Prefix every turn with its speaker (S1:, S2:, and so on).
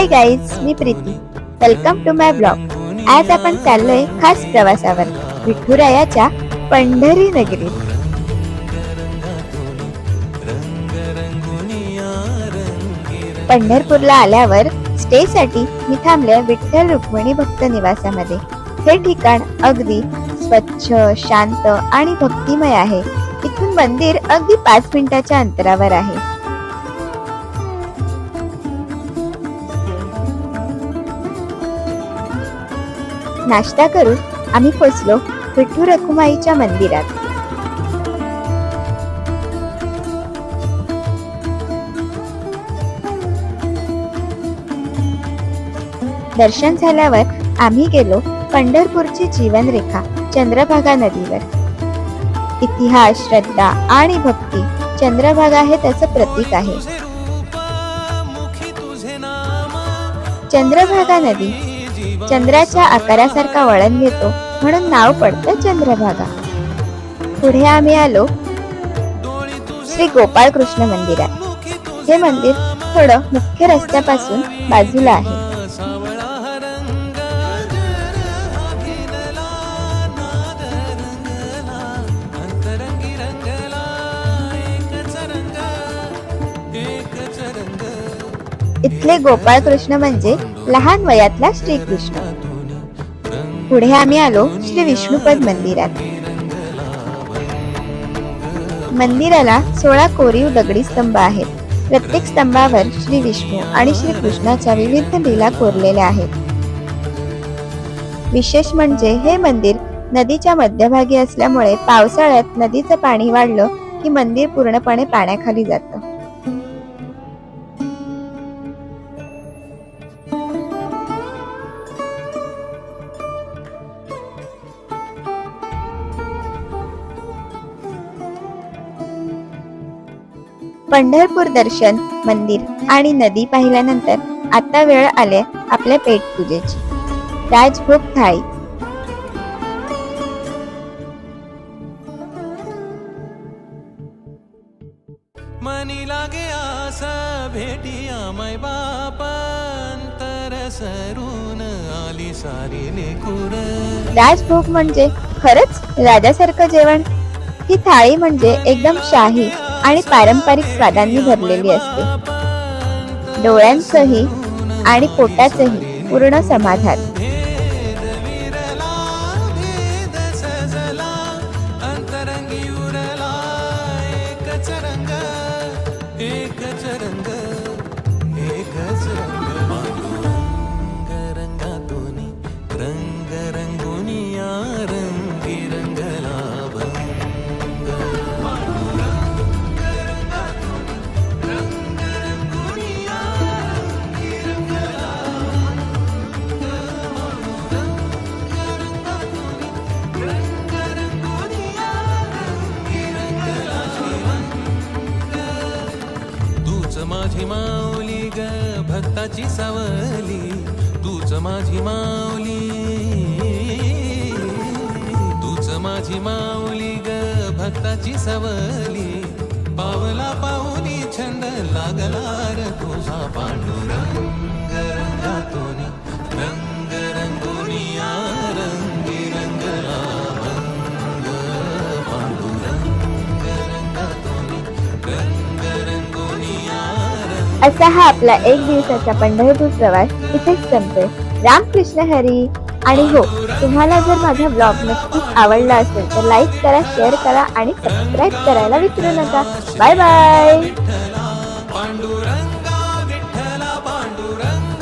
S1: हाय guys, मी Preeti. Welcome to my blog. आज आपण चाललोय खास प्रवासावर विठुरायाच्या पंढरी नगरीत. पंढरपूरला आल्यावर स्टे साठी मी थांबले विठ्ठल रुक्मिणी भक्त निवासामध्ये. हे ठिकाण अगदी स्वच्छ, शांत आणि भक्तिमय आहे. इथून मंदिर अगदी 5 मिनिटाच्या अंतरावर आहे. नाश्ता करून आम्ही पोचलो विठू रखुमाईच्या मंदिरात. दर्शन झाल्यावर आम्ही गेलो पंढरपूरची जीवनरेखा चंद्रभागा नदीवर. इतिहास, श्रद्धा आणि भक्ती, चंद्रभागा हे त्याचं प्रतीक आहे. चंद्रभागा नदी चंद्राच्या आकारासारखा वळण घेतो म्हणून नाव पडतं चंद्रभागा. पुढे आम्ही आलो श्री गोपाळ कृष्ण मंदिरात. हे मंदिर थोडं मुख्य रस्त्यापासून बाजूला आहे. इथले गोपाळ कृष्ण म्हणजे लहान वयातला श्रीकृष्ण. पुढे आम्ही आलो श्री विष्णुपद मंदिरात. मंदिराला 16 कोरीव दगडी स्तंभ आहेत. प्रत्येक स्तंभावर श्री विष्णू आणि श्री कृष्णाच्या विविध लीला कोरलेल्या आहेत. विशेष म्हणजे हे मंदिर नदीच्या मध्यभागी असल्यामुळे पावसाळ्यात नदीचं पाणी वाढलं की मंदिर पूर्णपणे पाण्याखाली जातं. पंढरपूर दर्शन, मंदिर आणि नदी पाहिल्यानंतर आता वेळ आले आपल्या पेट पूजेची. राजभोग थाळी.
S2: मनी लागे आसा भेटिया मै बापांतर सरून आली सारी लेकुर.
S1: राजभोग म्हणजे खरंच राजासारखं जेवण. ही थाळी म्हणजे एकदम शाही आणि पारंपरिक स्वादांनी भरलेली असते. डोळ्यांचंही आणि पोटाचंही पूर्ण समाधान.
S2: माझी माऊली ग भक्ताची सावली, तूच माझी माऊली, तूच माझी माऊली ग भक्ताची सावली. पावला पाहुनी छंद लागला र तुझा पांडुरंग रंगातून रंग रंगुनिया रंगी रंगला भंग. पांडुरंग रंगातून रंग रंगुनिया.
S1: असा हा आपला 1 दिवसाचा पंढरपूर प्रवास इथेच संपतोय. रामकृष्ण हरी. आणि हो, तुम्हाला जर माझा ब्लॉग नक्कीच आवडला असेल तर लाईक करा, शेअर करा आणि सबस्क्राईब करायला विसरू नका. Bye bye.